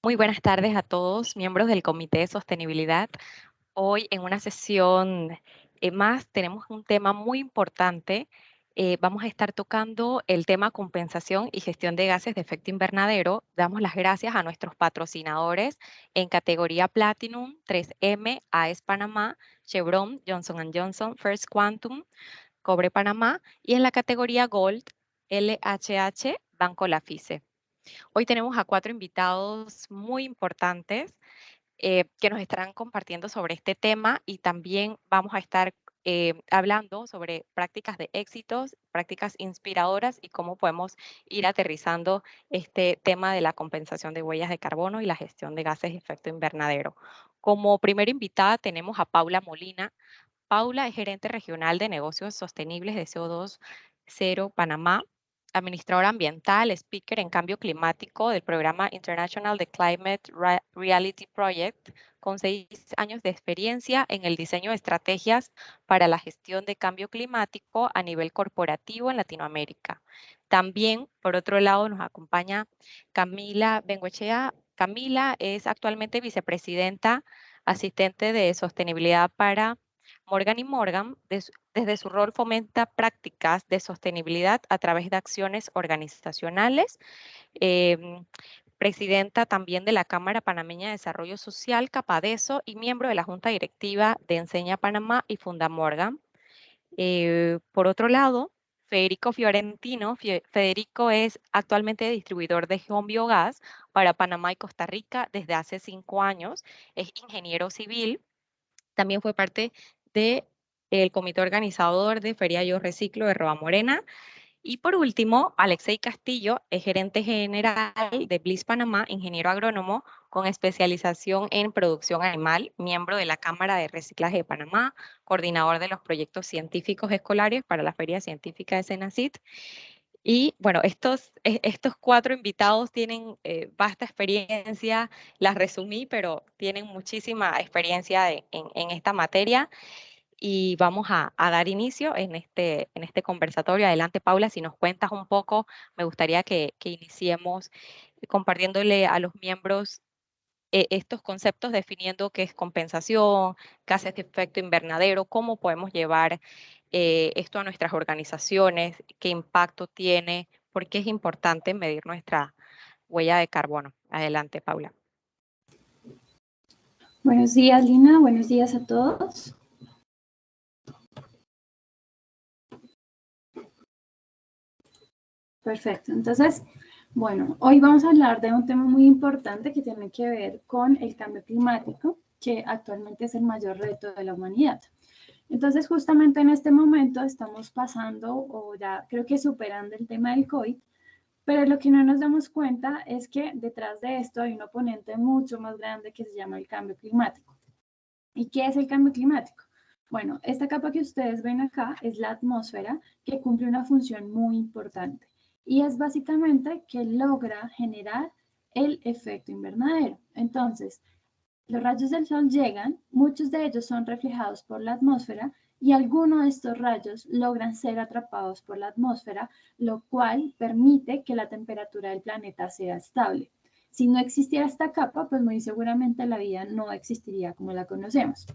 Muy buenas tardes a todos, miembros del Comité de Sostenibilidad. Hoy en una sesión más tenemos un tema muy importante. Vamos a estar tocando el tema compensación y gestión de gases de efecto invernadero. Damos las gracias a nuestros patrocinadores en categoría Platinum, 3M, AES Panamá, Chevron, Johnson Johnson, First Quantum, Cobre Panamá y en la categoría Gold, LHH, Banco Lafice. Hoy tenemos a 4 invitados muy importantes que nos estarán compartiendo sobre este tema y también vamos a estar hablando sobre prácticas de éxitos, prácticas inspiradoras y cómo podemos ir aterrizando este tema de la compensación de huellas de carbono y la gestión de gases de efecto invernadero. Como primera invitada tenemos a Paula Molina. Paula es gerente regional de negocios sostenibles de CO2 Cero Panamá, administradora ambiental, speaker en cambio climático del programa International The Climate Reality Project, con 6 años de experiencia en el diseño de estrategias para la gestión de cambio climático a nivel corporativo en Latinoamérica. También, por otro lado, nos acompaña Camila Bengoechea. Camila es actualmente vicepresidenta asistente de sostenibilidad para Morgan y Morgan, desde su rol fomenta prácticas de sostenibilidad a través de acciones organizacionales. Presidenta también de la Cámara Panameña de Desarrollo Social, Capadeso, y miembro de la Junta Directiva de Enseña Panamá y Funda Morgan. Por otro lado, Federico Fiorentino. Federico es actualmente distribuidor de Home Biogás para Panamá y Costa Rica desde hace 5 años. Es ingeniero civil. También fue parte del comité organizador de Feria Yo Reciclo de Roa Morena. Y por último, Alexei Castillo es gerente general de Bliss Panamá, ingeniero agrónomo con especialización en producción animal, miembro de la Cámara de Reciclaje de Panamá, coordinador de los proyectos científicos escolares para la Feria Científica de Senacit. Y bueno, estos 4 invitados tienen vasta experiencia, las resumí, pero tienen muchísima experiencia en esta materia y vamos a dar inicio en este conversatorio. Adelante, Paula, si nos cuentas un poco, me gustaría que iniciemos compartiéndole a los miembros estos conceptos, definiendo qué es compensación, gases de efecto invernadero, cómo podemos llevar esto a nuestras organizaciones, qué impacto tiene, por qué es importante medir nuestra huella de carbono. Adelante, Paula. Buenos días, Lina. Buenos días a todos. Perfecto. Entonces, bueno, hoy vamos a hablar de un tema muy importante que tiene que ver con el cambio climático, que actualmente es el mayor reto de la humanidad. Entonces, justamente en este momento estamos pasando, o ya creo que superando el tema del COVID, pero lo que no nos damos cuenta es que detrás de esto hay un oponente mucho más grande que se llama el cambio climático. ¿Y qué es el cambio climático? Bueno, esta capa que ustedes ven acá es la atmósfera, que cumple una función muy importante y es básicamente que logra generar el efecto invernadero. Entonces, los rayos del sol llegan, muchos de ellos son reflejados por la atmósfera y algunos de estos rayos logran ser atrapados por la atmósfera, lo cual permite que la temperatura del planeta sea estable. Si no existiera esta capa, pues muy seguramente la vida no existiría como la conocemos.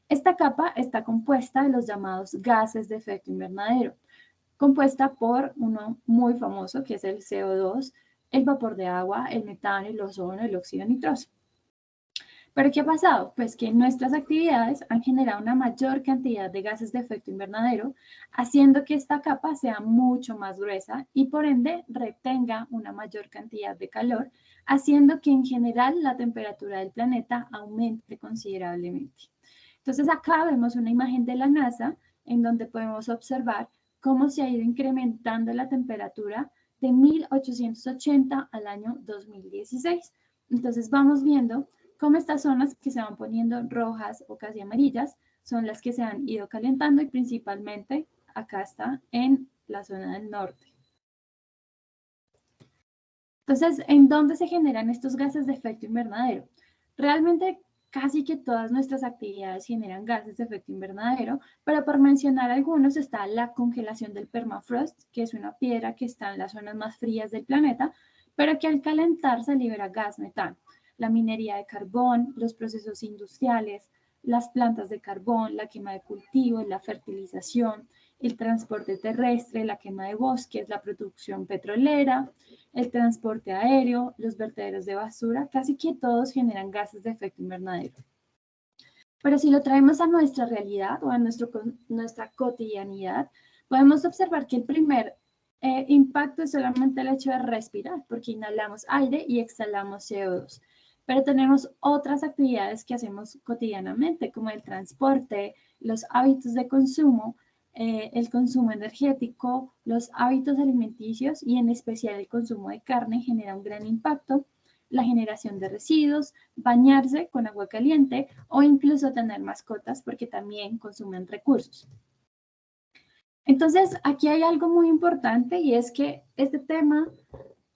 Esta capa está compuesta de los llamados gases de efecto invernadero, compuesta por uno muy famoso que es el CO2, el vapor de agua, el metano, el ozono, el óxido nitroso. ¿Pero qué ha pasado? Pues que nuestras actividades han generado una mayor cantidad de gases de efecto invernadero, haciendo que esta capa sea mucho más gruesa y por ende retenga una mayor cantidad de calor, haciendo que en general la temperatura del planeta aumente considerablemente. Entonces acá vemos una imagen de la NASA en donde podemos observar cómo se ha ido incrementando la temperatura de 1880 al año 2016. Entonces vamos viendo cómo estas zonas que se van poniendo rojas o casi amarillas son las que se han ido calentando y principalmente acá está en la zona del norte. Entonces, ¿en dónde se generan estos gases de efecto invernadero? Realmente casi que todas nuestras actividades generan gases de efecto invernadero, pero por mencionar algunos está la congelación del permafrost, que es una piedra que está en las zonas más frías del planeta, pero que al calentarse libera gas metano. la minería de carbón, los procesos industriales, las plantas de carbón, la quema de cultivos, la fertilización, el transporte terrestre, la quema de bosques, la producción petrolera, el transporte aéreo, los vertederos de basura, casi que todos generan gases de efecto invernadero. Pero si lo traemos a nuestra realidad o a nuestra cotidianidad, podemos observar que el primer impacto es solamente el hecho de respirar, porque inhalamos aire y exhalamos CO2. Pero tenemos otras actividades que hacemos cotidianamente, como el transporte, los hábitos de consumo, el consumo energético, los hábitos alimenticios y en especial el consumo de carne genera un gran impacto, la generación de residuos, bañarse con agua caliente o incluso tener mascotas porque también consumen recursos. Entonces, aquí hay algo muy importante y es que este tema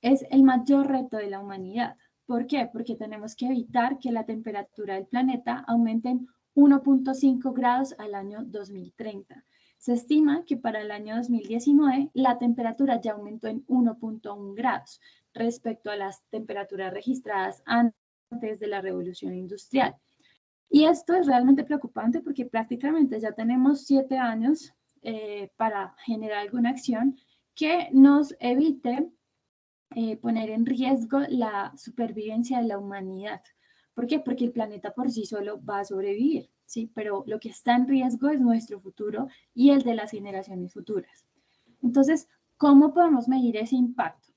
es el mayor reto de la humanidad. ¿Por qué? Porque tenemos que evitar que la temperatura del planeta aumente en 1.5 grados al año 2030. Se estima que para el año 2019 la temperatura ya aumentó en 1.1 grados respecto a las temperaturas registradas antes de la revolución industrial. Y esto es realmente preocupante porque prácticamente ya tenemos 7 años para generar alguna acción que nos evite poner en riesgo la supervivencia de la humanidad. ¿Por qué? Porque el planeta por sí solo va a sobrevivir, ¿sí? Pero lo que está en riesgo es nuestro futuro y el de las generaciones futuras. Entonces, ¿cómo podemos medir ese impacto?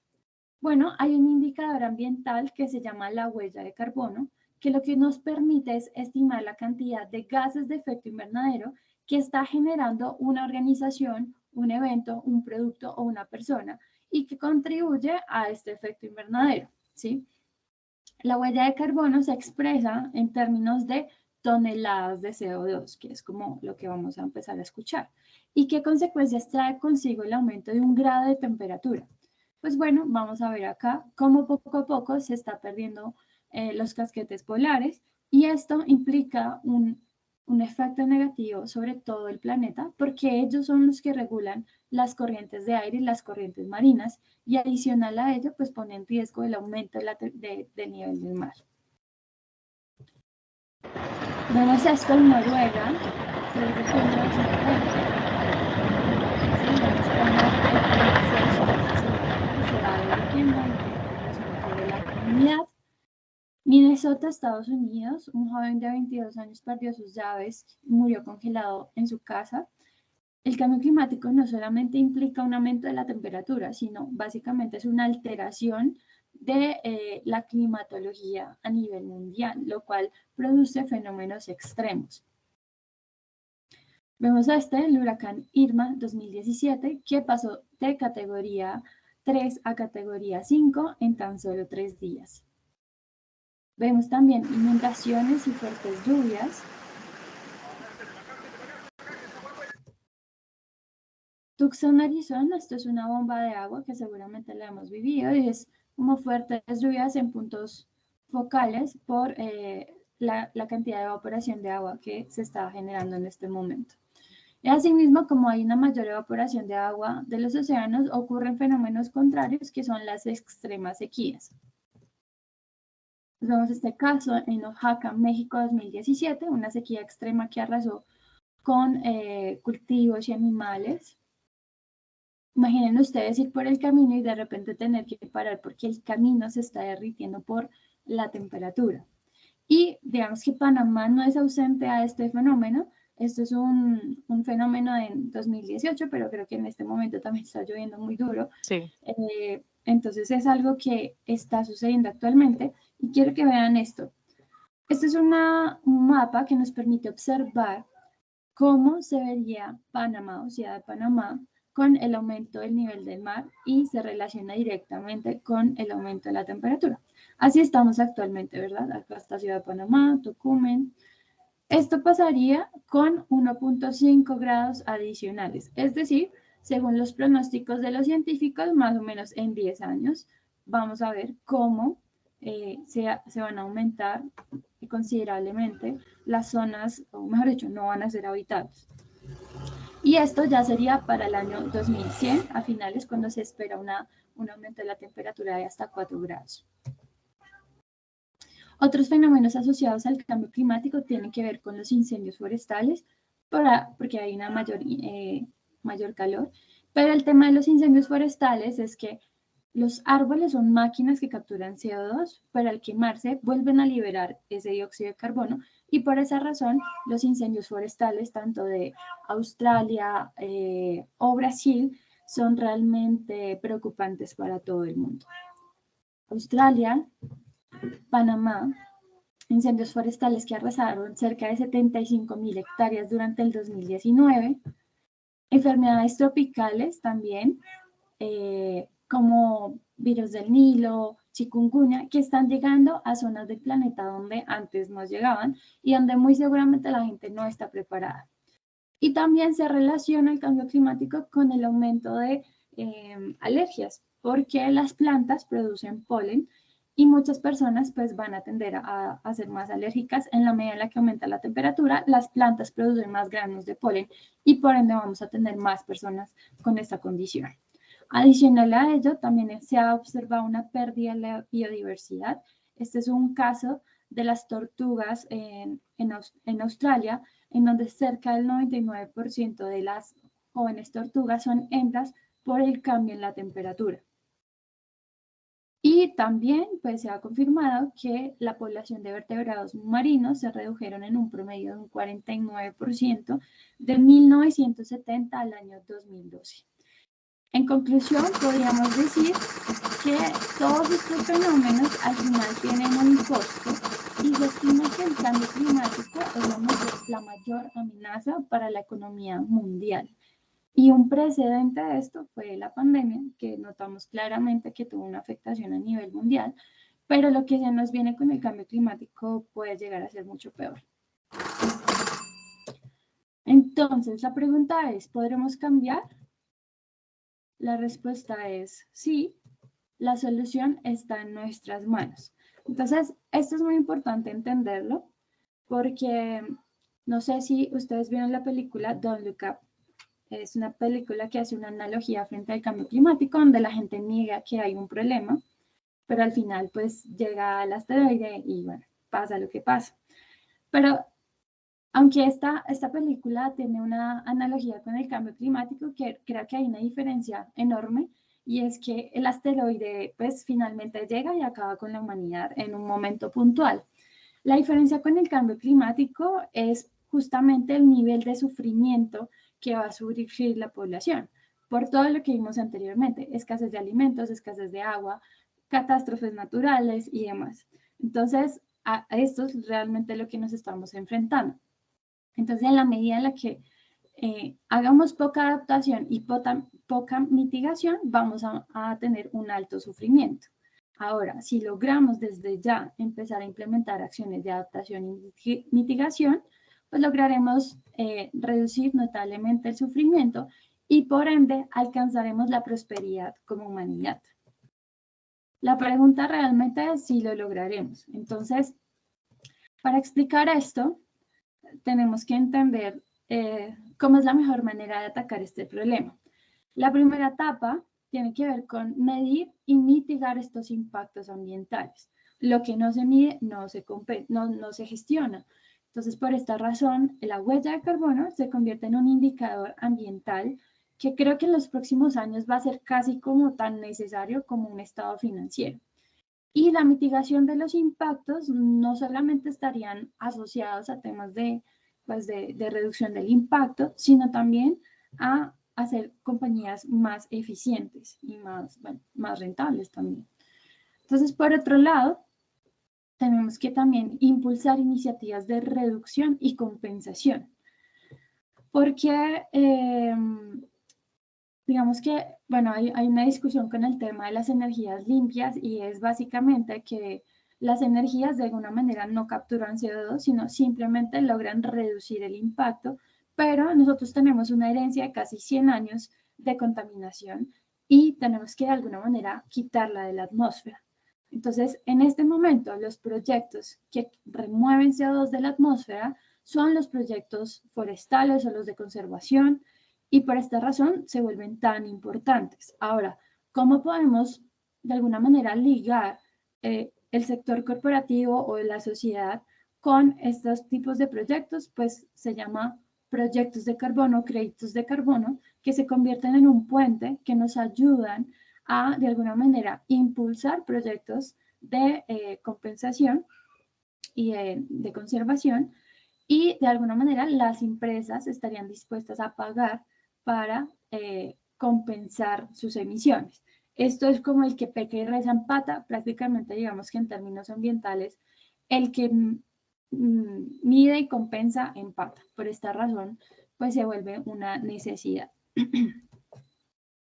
Bueno, hay un indicador ambiental que se llama la huella de carbono, que lo que nos permite es estimar la cantidad de gases de efecto invernadero que está generando una organización, un evento, un producto o una persona y que contribuye a este efecto invernadero, ¿sí? La huella de carbono se expresa en términos de toneladas de CO2, que es como lo que vamos a empezar a escuchar. ¿Y qué consecuencias trae consigo el aumento de 1 grado de temperatura? Pues bueno, vamos a ver acá cómo poco a poco se está perdiendo los casquetes polares y esto implica un efecto negativo sobre todo el planeta porque ellos son los que regulan las corrientes de aire y las corrientes marinas y adicional a ello pues pone en riesgo el aumento del nivel del mar. Vemos esto en Noruega, que desde junio de 2020, vemos cómo el se va derritiendo entre los núcleos de la comunidad. Minnesota, Estados Unidos, un joven de 22 años perdió sus llaves, murió congelado en su casa. El cambio climático no solamente implica un aumento de la temperatura, sino básicamente es una alteración de la climatología a nivel mundial, lo cual produce fenómenos extremos. Vemos el huracán Irma 2017, que pasó de categoría 3 a categoría 5 en tan solo 3 días. Vemos también inundaciones y fuertes lluvias. Tucson, Arizona, esto es una bomba de agua que seguramente la hemos vivido y es como fuertes lluvias en puntos focales por la cantidad de evaporación de agua que se está generando en este momento. Y asimismo, como hay una mayor evaporación de agua de los océanos, ocurren fenómenos contrarios que son las extremas sequías. Vemos este caso en Oaxaca, México 2017, una sequía extrema que arrasó con cultivos y animales. Imaginen ustedes ir por el camino y de repente tener que parar porque el camino se está derritiendo por la temperatura. Y digamos que Panamá no es ausente a este fenómeno. Esto es un fenómeno en 2018, pero creo que en este momento también está lloviendo muy duro. Sí. Entonces es algo que está sucediendo actualmente y quiero que vean esto. Este es un mapa que nos permite observar cómo se vería Panamá o Ciudad de Panamá con el aumento del nivel del mar y se relaciona directamente con el aumento de la temperatura. Así estamos actualmente, ¿verdad? Acá está Ciudad de Panamá, Tocumen. Esto pasaría con 1.5 grados adicionales, es decir, según los pronósticos de los científicos, más o menos en 10 años, vamos a ver cómo se van a aumentar considerablemente las zonas, o mejor dicho, no van a ser habitables. Y esto ya sería para el año 2100, a finales, cuando se espera un aumento de la temperatura de hasta 4 grados. Otros fenómenos asociados al cambio climático tienen que ver con los incendios forestales, porque hay una mayor calor, pero el tema de los incendios forestales es que los árboles son máquinas que capturan CO2, pero al quemarse vuelven a liberar ese dióxido de carbono y por esa razón los incendios forestales, tanto de Australia o Brasil, son realmente preocupantes para todo el mundo. Australia, Panamá, incendios forestales que arrasaron cerca de 75.000 hectáreas durante el 2019, enfermedades tropicales también, como virus del Nilo, chikungunya, que están llegando a zonas del planeta donde antes no llegaban y donde muy seguramente la gente no está preparada. Y también se relaciona el cambio climático con el aumento de alergias, porque las plantas producen polen y muchas personas pues van a tender a ser más alérgicas en la medida en la que aumenta la temperatura, las plantas producen más granos de polen y por ende vamos a tener más personas con esta condición. Adicional a ello, también se ha observado una pérdida de la biodiversidad. Este es un caso de las tortugas en Australia, en donde cerca del 99% de las jóvenes tortugas son hembras por el cambio en la temperatura. Y también pues, se ha confirmado que la población de vertebrados marinos se redujeron en un promedio de un 49% de 1970 al año 2012. En conclusión, podríamos decir que todos estos fenómenos al final tienen un costo y se estima que el cambio climático es la mayor amenaza para la economía mundial. Y un precedente de esto fue la pandemia, que notamos claramente que tuvo una afectación a nivel mundial, pero lo que se nos viene con el cambio climático puede llegar a ser mucho peor. Entonces, la pregunta es, ¿podremos cambiar? La respuesta es sí, la solución está en nuestras manos. Entonces, esto es muy importante entenderlo porque no sé si ustedes vieron la película Don't Look Up. Es una película que hace una analogía frente al cambio climático donde la gente niega que hay un problema, pero al final pues llega al asteroide y bueno, pasa lo que pasa. Pero aunque esta película tiene una analogía con el cambio climático, que creo que hay una diferencia enorme, y es que el asteroide pues finalmente llega y acaba con la humanidad en un momento puntual. La diferencia con el cambio climático es justamente el nivel de sufrimiento que va a sufrir la población, por todo lo que vimos anteriormente, escasez de alimentos, escasez de agua, catástrofes naturales y demás. Entonces, a esto es realmente lo que nos estamos enfrentando. Entonces, en la medida en la que hagamos poca adaptación y poca mitigación, vamos a tener un alto sufrimiento. Ahora, si logramos desde ya empezar a implementar acciones de adaptación y mitigación, pues lograremos reducir notablemente el sufrimiento y por ende alcanzaremos la prosperidad como humanidad. La pregunta realmente es si lo lograremos. Entonces, para explicar esto, tenemos que entender cómo es la mejor manera de atacar este problema. La primera etapa tiene que ver con medir y mitigar estos impactos ambientales. Lo que no se mide no se gestiona. Entonces, por esta razón, la huella de carbono se convierte en un indicador ambiental que creo que en los próximos años va a ser casi como tan necesario como un estado financiero. Y la mitigación de los impactos no solamente estarían asociados a temas de reducción del impacto, sino también a hacer compañías más eficientes y más rentables también. Entonces, por otro lado, tenemos que también impulsar iniciativas de reducción y compensación, porque digamos que, bueno, hay una discusión con el tema de las energías limpias y es básicamente que las energías de alguna manera no capturan CO2, sino simplemente logran reducir el impacto, pero nosotros tenemos una herencia de casi 100 años de contaminación y tenemos que de alguna manera quitarla de la atmósfera. Entonces, en este momento, los proyectos que remueven CO2 de la atmósfera son los proyectos forestales o los de conservación, y por esta razón se vuelven tan importantes. Ahora, ¿cómo podemos de alguna manera ligar el sector corporativo o la sociedad con estos tipos de proyectos, pues se llama proyectos de carbono, créditos de carbono, que se convierten en un puente que nos ayudan a, de alguna manera, impulsar proyectos de compensación y de conservación, y de alguna manera las empresas estarían dispuestas a pagar para compensar sus emisiones. Esto es como el que peca y reza empata, prácticamente digamos que en términos ambientales, el que mide y compensa empata. Por esta razón, pues se vuelve una necesidad.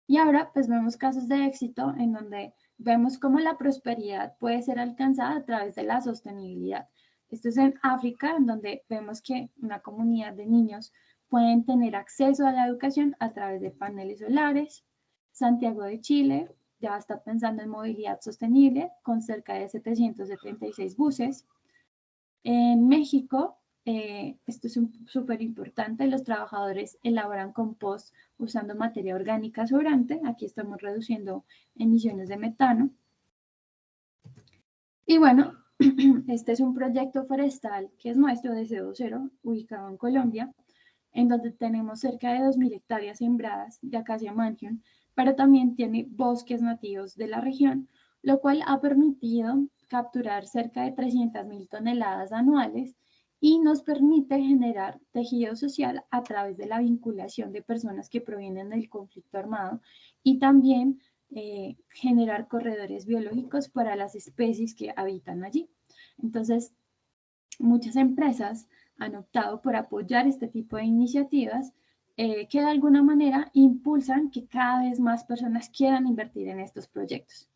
Y ahora, pues vemos casos de éxito en donde vemos cómo la prosperidad puede ser alcanzada a través de la sostenibilidad. Esto es en África, en donde vemos que una comunidad de niños pueden tener acceso a la educación a través de paneles solares. Santiago de Chile ya está pensando en movilidad sostenible con cerca de 776 buses. En México, esto es súper importante, los trabajadores elaboran compost usando materia orgánica sobrante. Aquí estamos reduciendo emisiones de metano. Y bueno, este es un proyecto forestal que es nuestro de CO0, ubicado en Colombia, en donde tenemos cerca de 2.000 hectáreas sembradas de Acacia Mangium, pero también tiene bosques nativos de la región, lo cual ha permitido capturar cerca de 300.000 toneladas anuales y nos permite generar tejido social a través de la vinculación de personas que provienen del conflicto armado y también generar corredores biológicos para las especies que habitan allí. Entonces, muchas empresas han optado por apoyar este tipo de iniciativas que de alguna manera impulsan que cada vez más personas quieran invertir en estos proyectos.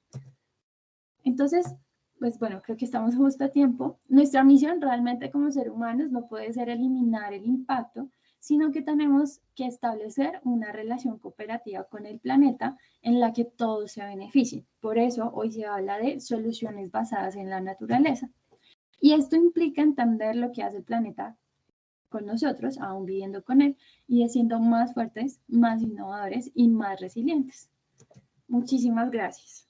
Entonces, pues bueno, creo que estamos justo a tiempo. Nuestra misión realmente como seres humanos no puede ser eliminar el impacto, sino que tenemos que establecer una relación cooperativa con el planeta en la que todos se beneficien. Por eso hoy se habla de soluciones basadas en la naturaleza. Y esto implica entender lo que hace el planeta con nosotros, aún viviendo con él, y siendo más fuertes, más innovadores y más resilientes. Muchísimas gracias.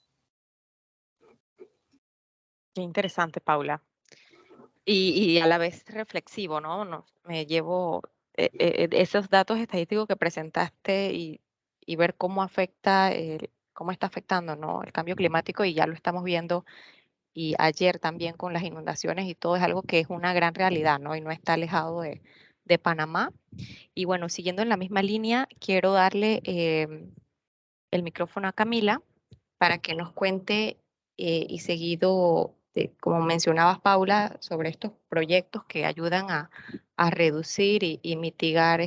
Qué interesante, Paula. Y a la vez reflexivo, ¿no? Me llevo esos datos estadísticos que presentaste y ver cómo afecta, cómo está afectando, ¿no? El cambio climático y ya lo estamos viendo y ayer también con las inundaciones y todo es algo que es una gran realidad, ¿no? Y no está alejado de Panamá. Y bueno, siguiendo en la misma línea, quiero darle el micrófono a Camila para que nos cuente y seguido, como mencionabas, Paula, sobre estos proyectos que ayudan a reducir y mitigar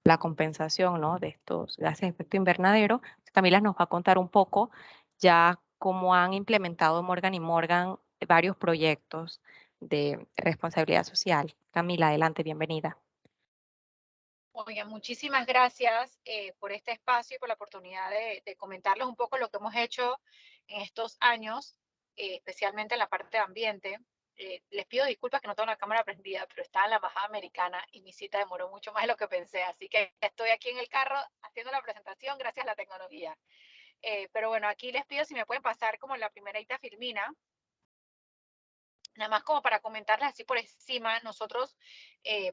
la compensación, ¿no? De estos gases de efecto invernadero. Camila nos va a contar un poco ya cómo han implementado Morgan y Morgan varios proyectos de responsabilidad social. Camila, adelante, bienvenida. Oigan, muchísimas gracias por este espacio y por la oportunidad de comentarles un poco lo que hemos hecho en estos años, especialmente en la parte de ambiente. Les pido disculpas que no tengo la cámara prendida, pero estaba en la embajada americana y mi cita demoró mucho más de lo que pensé, así que estoy aquí en el carro haciendo la presentación gracias a la tecnología. Pero bueno, aquí les pido si me pueden pasar como la primerita filmina. Nada más como para comentarles así por encima, nosotros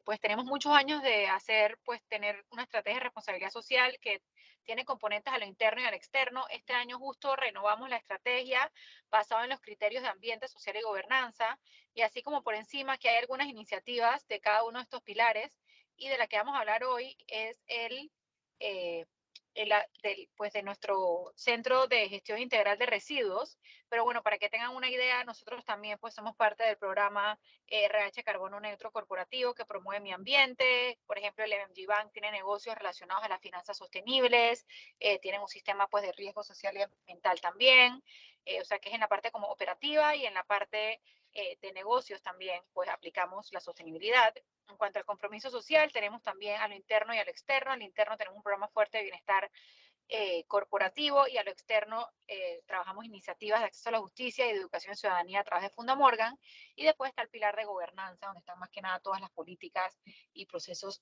pues tenemos muchos años de hacer, pues tener una estrategia de responsabilidad social que tiene componentes a lo interno y al externo. Este año justo renovamos la estrategia basada en los criterios de ambiente, social y gobernanza, y así como por encima que hay algunas iniciativas de cada uno de estos pilares, y de la que vamos a hablar hoy es eh, pues de nuestro Centro de Gestión Integral de Residuos. Pero bueno, para que tengan una idea, nosotros también pues somos parte del programa RH Carbono Neutro Corporativo que promueve mi ambiente. Por ejemplo, el MMG Bank tiene negocios relacionados a las finanzas sostenibles, tienen un sistema pues de riesgo social y ambiental también, o sea que es en la parte como operativa y en la parte de negocios también pues aplicamos la sostenibilidad. En cuanto al compromiso social, tenemos también a lo interno y a lo externo. Al interno tenemos un programa fuerte de bienestar corporativo y a lo externo trabajamos iniciativas de acceso a la justicia y de educación ciudadanía a través de Funda Morgan, y después está el pilar de gobernanza donde están más que nada todas las políticas y procesos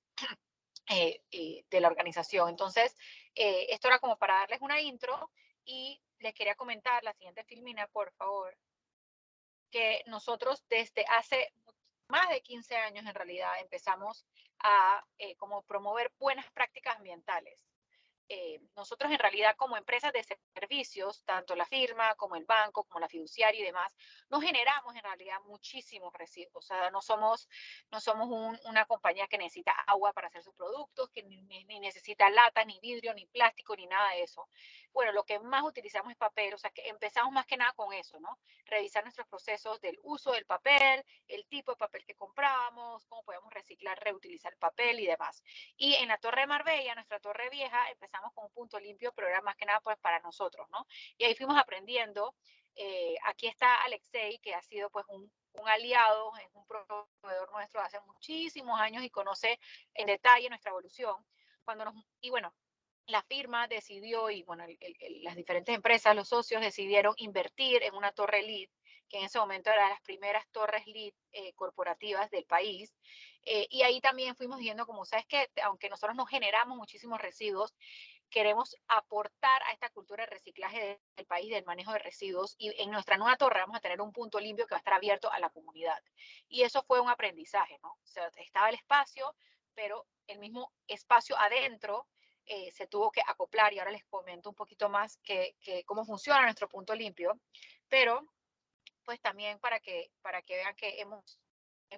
de la organización. Entonces, esto era como para darles una intro y les quería comentar la siguiente filmina, por favor. que nosotros desde hace más de 15 años en realidad empezamos a como promover buenas prácticas ambientales. Nosotros en realidad como empresas de servicios, tanto la firma como el banco, como la fiduciaria y demás, no generamos en realidad muchísimos residuos. O sea, no somos una compañía que necesita agua para hacer sus productos, que ni necesita lata, ni vidrio, ni plástico, ni nada de eso. Bueno, lo que más utilizamos es papel, o sea que empezamos más que nada con eso, ¿no? Revisar nuestros procesos del uso del papel, el tipo de papel que comprábamos, cómo podemos reciclar, reutilizar el papel y demás. Y en la Torre de Marbella, nuestra torre vieja, empezamos con un punto limpio, pero era más que nada pues para nosotros, ¿no? Y ahí fuimos aprendiendo. Aquí está Alexei, que ha sido pues un aliado, es un proveedor nuestro de hace muchísimos años y conoce en detalle nuestra evolución. Y bueno, la firma decidió, y bueno, las diferentes empresas, los socios decidieron invertir en una torre LEED, que en ese momento era de las primeras torres LEED corporativas del país. Y ahí también fuimos viendo, como sabes que aunque nosotros no generamos muchísimos residuos, queremos aportar a esta cultura de reciclaje del país, del manejo de residuos, y en nuestra nueva torre vamos a tener un punto limpio que va a estar abierto a la comunidad. Y eso fue un aprendizaje, ¿no? O sea, estaba el espacio, pero el mismo espacio adentro se tuvo que acoplar, y ahora les comento un poquito más cómo funciona nuestro punto limpio, pero pues también para que vean que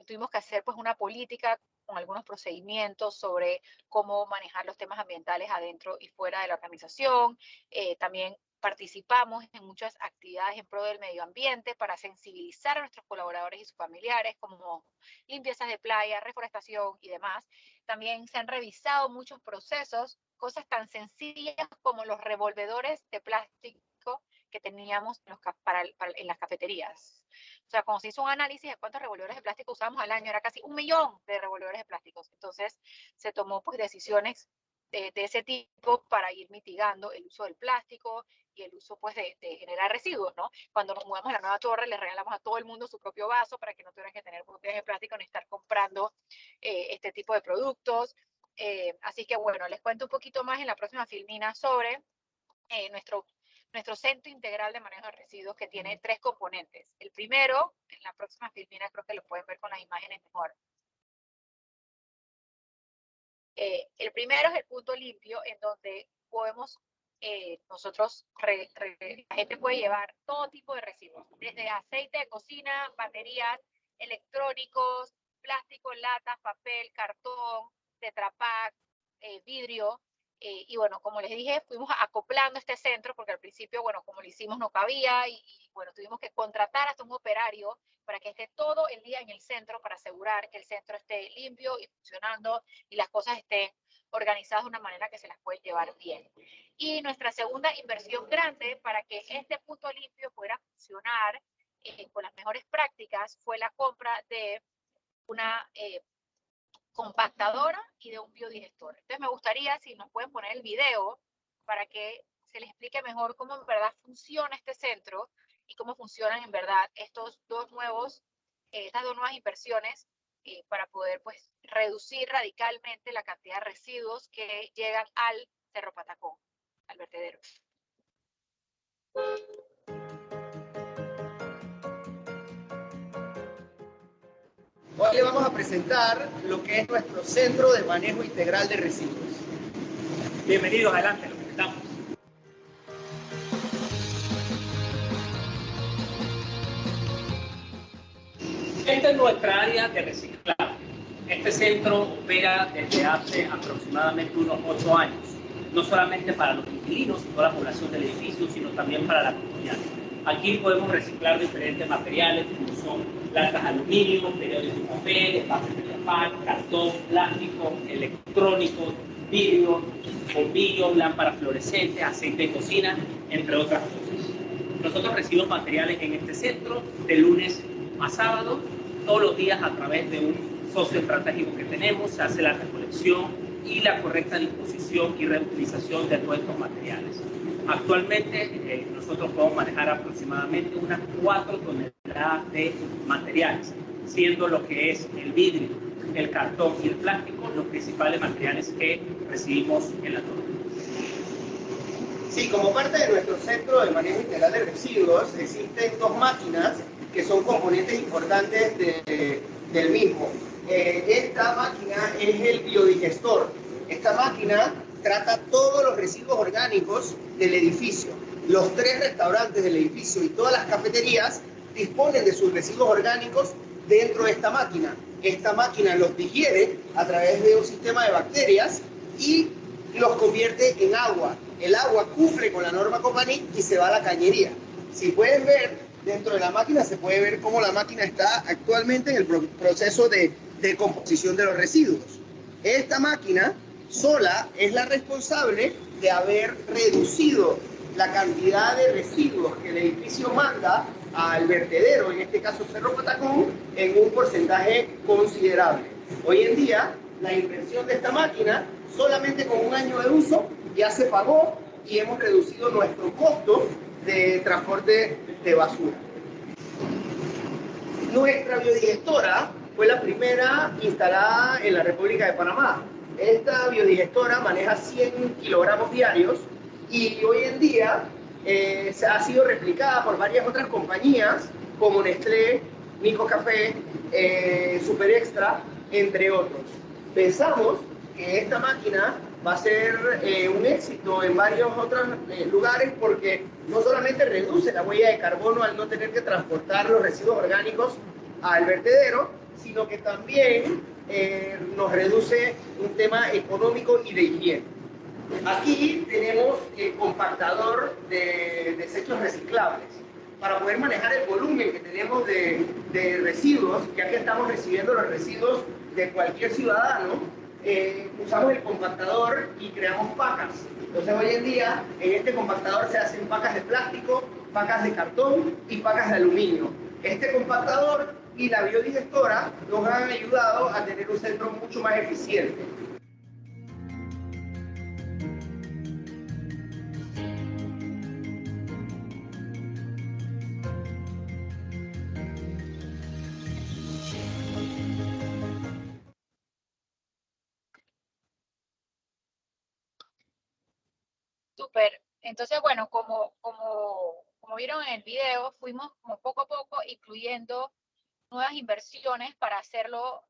tuvimos que hacer pues una política con algunos procedimientos sobre cómo manejar los temas ambientales adentro y fuera de la organización. También participamos en muchas actividades en pro del medio ambiente para sensibilizar a nuestros colaboradores y sus familiares, como limpiezas de playa, reforestación y demás. También se han revisado muchos procesos, cosas tan sencillas como los revolvedores de plástico que teníamos en las cafeterías. O sea, cuando se hizo un análisis de cuántos revolvedores de plástico usábamos al año, era casi 1 millón de revolvedores de plásticos. Entonces, se tomó pues decisiones de ese tipo para ir mitigando el uso del plástico y el uso pues de generar residuos, ¿no? Cuando nos mudamos a la nueva torre, le regalamos a todo el mundo su propio vaso para que no tuvieran que tener botellas de plástico ni estar comprando este tipo de productos. Así que bueno, les cuento un poquito más en la próxima filmina sobre nuestro centro integral de manejo de residuos, que tiene 3 componentes. El primero, en la próxima filmina creo que lo pueden ver con las imágenes mejor. El primero es el punto limpio, en donde podemos nosotros, la gente puede llevar todo tipo de residuos, desde aceite de cocina, baterías, electrónicos, plástico, latas, papel, cartón, Tetra Pak, vidrio. Y bueno, como les dije, fuimos acoplando este centro porque al principio, bueno, como lo hicimos no cabía y bueno, tuvimos que contratar hasta un operario para que esté todo el día en el centro para asegurar que el centro esté limpio y funcionando y las cosas estén organizadas de una manera que se las pueden llevar bien. Y nuestra segunda inversión grande para que este punto limpio pudiera funcionar con las mejores prácticas fue la compra de una compactadora y de un biodigestor. Entonces me gustaría si nos pueden poner el video para que se les explique mejor cómo en verdad funciona este centro y cómo funcionan en verdad estas dos nuevas inversiones para poder pues reducir radicalmente la cantidad de residuos que llegan al Cerro Patacón, al vertedero. Hoy le vamos a presentar lo que es nuestro Centro de Manejo Integral de Residuos. Bienvenidos, adelante, los presentamos. Esta es nuestra área de reciclaje. Este centro opera desde hace aproximadamente unos 8 años, no solamente para los inquilinos y toda la población del edificio, sino también para la comunidad. Aquí podemos reciclar diferentes materiales, como son latas de aluminio, periódicos de papel, envases de papel, cartón, plástico, electrónicos, vidrio, bombillos, lámparas fluorescentes, aceite de cocina, entre otras cosas. Nosotros recibimos materiales en este centro de lunes a sábado, todos los días a través de un socio estratégico que tenemos, se hace la recolección y la correcta disposición y reutilización de todos estos materiales. Actualmente nosotros podemos manejar aproximadamente unas 4 toneladas de materiales, siendo lo que es el vidrio, el cartón y el plástico los principales materiales que recibimos en la torre. Sí, como parte de nuestro Centro de Manejo Integral de Residuos existen 2 máquinas que son componentes importantes del mismo. Esta máquina es el biodigestor. Esta máquina trata todos los residuos orgánicos del edificio. Los 3 restaurantes del edificio y todas las cafeterías disponen de sus residuos orgánicos dentro de esta máquina. Esta máquina los digiere a través de un sistema de bacterias y los convierte en agua. El agua cumple con la norma Copanit y se va a la cañería. Si pueden ver, dentro de la máquina se puede ver cómo la máquina está actualmente en el proceso de decomposición de los residuos. Esta máquina sola es la responsable de haber reducido la cantidad de residuos que el edificio manda al vertedero, en este caso Cerro Patacón, en un porcentaje considerable. Hoy en día, la inversión de esta máquina, solamente con un año de uso, ya se pagó y hemos reducido nuestro costo de transporte de basura. Nuestra biodigestora fue la primera instalada en la República de Panamá. Esta biodigestora maneja 100 kilogramos diarios y hoy en día ha sido replicada por varias otras compañías como Nestlé, Nico Café, Super Extra, entre otros. Pensamos que esta máquina va a ser un éxito en varios otros lugares porque no solamente reduce la huella de carbono al no tener que transportar los residuos orgánicos al vertedero, sino que también nos reduce un tema económico y de higiene. Aquí tenemos el compactador de desechos reciclables. Para poder manejar el volumen que tenemos de residuos, ya que estamos recibiendo los residuos de cualquier ciudadano, usamos el compactador y creamos pacas. Entonces hoy en día en este compactador se hacen pacas de plástico, pacas de cartón y pacas de aluminio. Este compactador y la biodigestora nos han ayudado a tener un centro mucho más eficiente. Súper. Entonces, bueno, como vieron en el video, fuimos como poco a poco incluyendo nuevas inversiones para hacerlo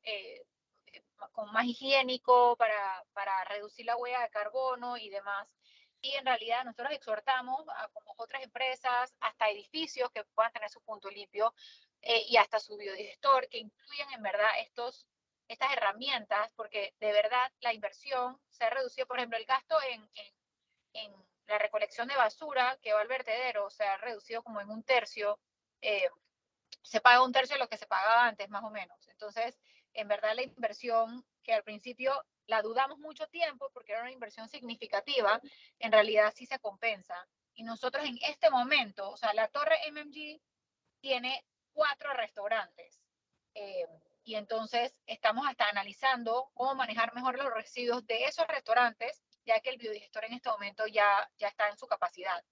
como más higiénico, para reducir la huella de carbono y demás. Y en realidad nosotros exhortamos a como otras empresas, hasta edificios que puedan tener su punto limpio y hasta su biodigestor, que incluyan en verdad estas herramientas, porque de verdad la inversión se ha reducido. Por ejemplo, el gasto en la recolección de basura que va al vertedero se ha reducido como en un tercio. Se paga un tercio de lo que se pagaba antes, más o menos. Entonces, en verdad, la inversión, que al principio la dudamos mucho tiempo porque era una inversión significativa, en realidad sí se compensa. Y nosotros en este momento, o sea, la Torre MMG tiene 4 restaurantes. Y entonces estamos hasta analizando cómo manejar mejor los residuos de esos restaurantes, ya que el biodigestor en este momento ya está en su capacidad.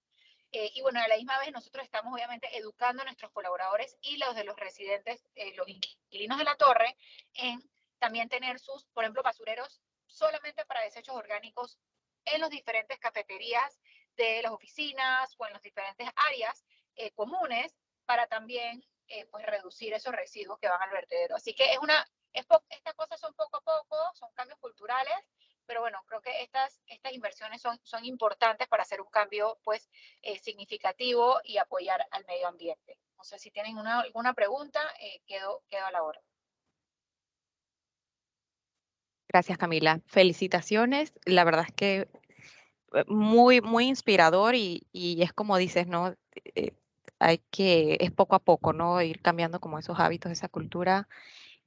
Y bueno, a la misma vez nosotros estamos obviamente educando a nuestros colaboradores y los de los residentes, los inquilinos de la torre, en también tener sus, por ejemplo, basureros solamente para desechos orgánicos en las diferentes cafeterías de las oficinas o en las diferentes áreas comunes para también pues reducir esos residuos que van al vertedero. Así que estas cosas son poco a poco, son cambios culturales, pero bueno, creo que estas inversiones son importantes para hacer un cambio pues significativo y apoyar al medio ambiente. No sé si tienen alguna pregunta, quedo a la hora. Gracias, Camila. Felicitaciones. La verdad es que muy, muy inspirador y es como dices, ¿no? Es poco a poco, ¿no? Ir cambiando como esos hábitos, esa cultura.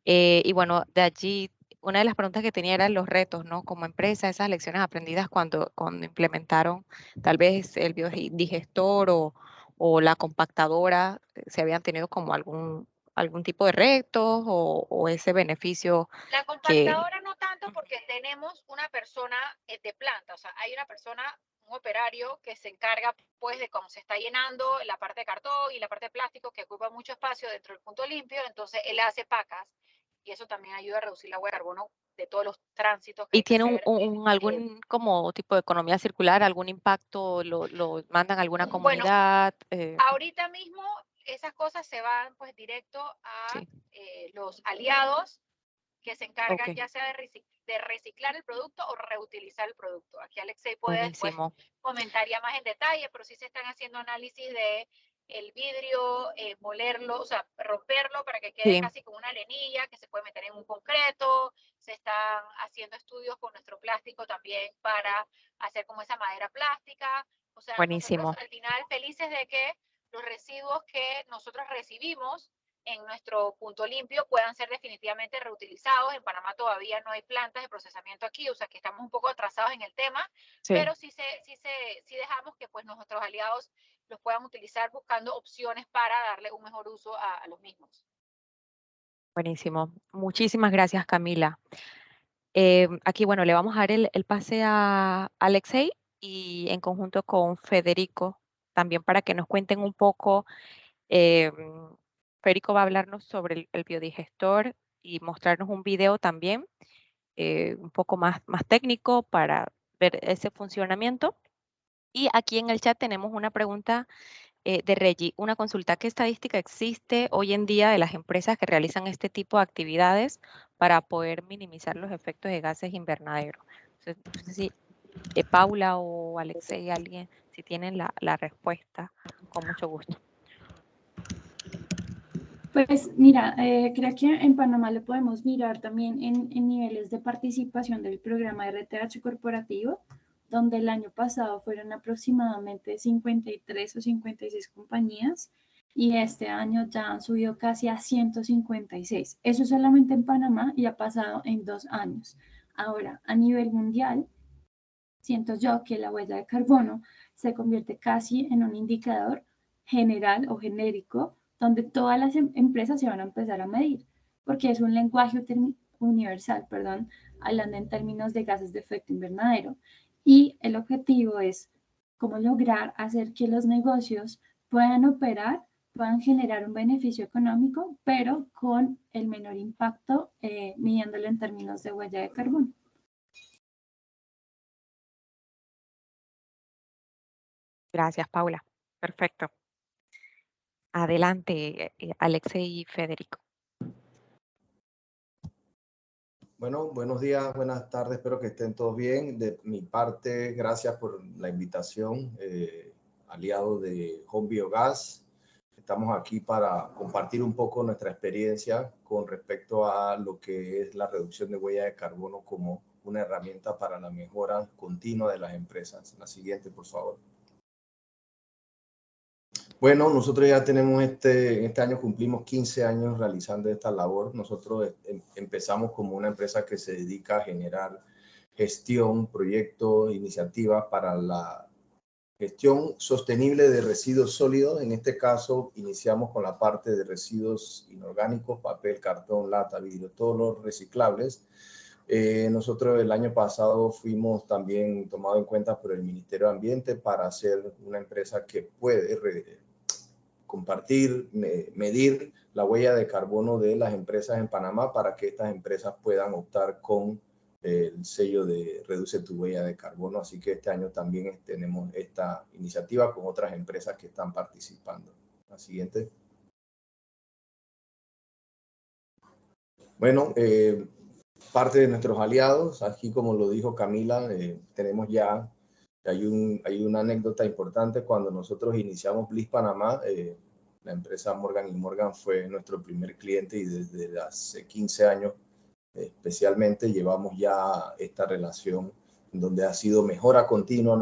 Y bueno, de allí, una de las preguntas que tenía eran los retos, ¿no? Como empresa, esas lecciones aprendidas cuando implementaron tal vez el biodigestor o la compactadora, si habían tenido como algún tipo de retos o ese beneficio La que... compactadora no tanto porque tenemos una persona de planta, o sea, hay una persona, un operario que se encarga pues de cómo se está llenando la parte de cartón y la parte de plástico que ocupa mucho espacio dentro del punto limpio, entonces él hace pacas y eso también ayuda a reducir la huella de carbono de todos los tránsitos que ¿Y hay que tiene hacer. algún como tipo de economía circular, algún impacto, lo mandan a alguna Bueno, comunidad? ahorita mismo esas cosas se van pues directo a Sí, los aliados que se ok, encargan ya sea de reciclar el producto o reutilizar el producto. Aquí Alexei puede después buenísimo. comentar ya más en detalle, pero sí se están haciendo análisis de el vidrio, molerlo, o sea, romperlo para que quede Sí, casi como una arenilla que se puede meter en un concreto. Se están haciendo estudios con nuestro plástico también para hacer como esa madera plástica. O sea, nosotros buenísimo. al final felices de que los residuos que nosotros recibimos en nuestro punto limpio puedan ser definitivamente reutilizados. En Panamá todavía no hay plantas de procesamiento aquí, o sea que estamos un poco atrasados en el tema, Sí, pero sí dejamos que pues nuestros aliados los puedan utilizar buscando opciones para darle un mejor uso a los mismos. buenísimo. Muchísimas gracias, Camila. Aquí, bueno, le vamos a dar el pase a Alexei y en conjunto con Federico, también para que nos cuenten un poco. eh, Federico va a hablarnos sobre el biodigestor y mostrarnos un video también, un poco más técnico para ver ese funcionamiento. Y aquí en el chat tenemos una pregunta de Reggie, una consulta. ¿Qué estadística existe hoy en día de las empresas que realizan este tipo de actividades para poder minimizar los efectos de gases invernaderos? Entonces, no sé si Paula o Alexei, alguien, si tienen la respuesta, con mucho gusto. Pues mira, creo que en Panamá lo podemos mirar también en niveles de participación del programa RTH corporativo, donde el año pasado fueron aproximadamente 53 o 56 compañías y este año ya han subido casi a 156. Eso solamente en Panamá y ha pasado en 2 años. Ahora, a nivel mundial, siento yo que la huella de carbono se convierte casi en un indicador general o genérico donde todas las empresas se van a empezar a medir, porque es un lenguaje universal, perdón, hablando en términos de gases de efecto invernadero. Y el objetivo es cómo lograr hacer que los negocios puedan operar, puedan generar un beneficio económico, pero con el menor impacto, midiéndolo en términos de huella de carbono. Gracias, Paula. Perfecto. Adelante, Alexei y Federico. Bueno, buenos días, buenas tardes, espero que estén todos bien. De mi parte, gracias por la invitación, aliado de Home Biogas. Estamos aquí para compartir un poco nuestra experiencia con respecto a lo que es la reducción de huella de carbono como una herramienta para la mejora continua de las empresas. La siguiente, por favor. Bueno, nosotros ya tenemos este año cumplimos 15 años realizando esta labor. Nosotros empezamos como una empresa que se dedica a generar gestión, proyectos, iniciativas para la gestión sostenible de residuos sólidos. En este caso, iniciamos con la parte de residuos inorgánicos, papel, cartón, lata, vidrio, todos los reciclables. Nosotros el año pasado fuimos también tomados en cuenta por el Ministerio de Ambiente para ser una empresa que puede compartir, medir la huella de carbono de las empresas en Panamá para que estas empresas puedan optar con el sello de Reduce tu huella de carbono. Así que este año también tenemos esta iniciativa con otras empresas que están participando. La siguiente. Bueno, parte de nuestros aliados, aquí como lo dijo Camila, tenemos ya, hay una anécdota importante. Cuando nosotros iniciamos Bliss Panamá, la empresa Morgan & Morgan fue nuestro primer cliente y desde hace 15 años especialmente llevamos ya esta relación donde ha sido mejora continua.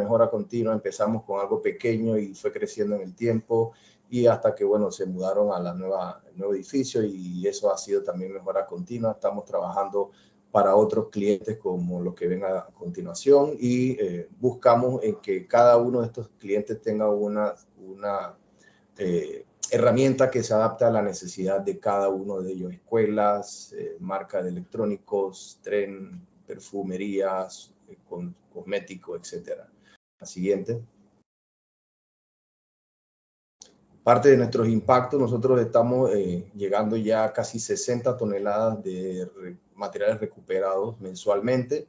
Empezamos con algo pequeño y fue creciendo en el tiempo y hasta que, bueno, se mudaron a el nuevo edificio y eso ha sido también mejora continua. Estamos trabajando para otros clientes como los que ven a continuación y buscamos en que cada uno de estos clientes tenga una herramienta que se adapta a la necesidad de cada uno de ellos. Escuelas, marca de electrónicos, tren, perfumerías, cosméticos, etc. La siguiente. Parte de nuestros impactos, nosotros estamos llegando ya a casi 60 toneladas de materiales recuperados mensualmente.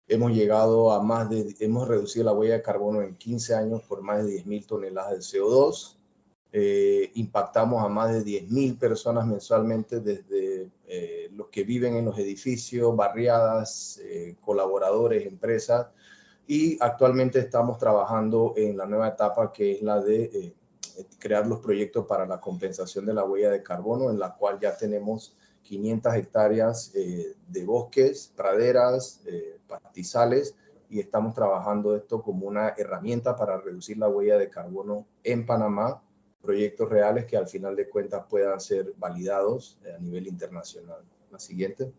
Hemos llegado a hemos reducido la huella de carbono en 15 años por más de 10.000 toneladas de CO2. Impactamos a más de 10.000 personas mensualmente, desde los que viven en los edificios, barriadas, colaboradores, empresas, y actualmente estamos trabajando en la nueva etapa, que es la de crear los proyectos para la compensación de la huella de carbono, en la cual ya tenemos 500 hectáreas de bosques, praderas, pastizales, y estamos trabajando esto como una herramienta para reducir la huella de carbono en Panamá, proyectos reales que al final de cuentas puedan ser validados a nivel internacional. La siguiente.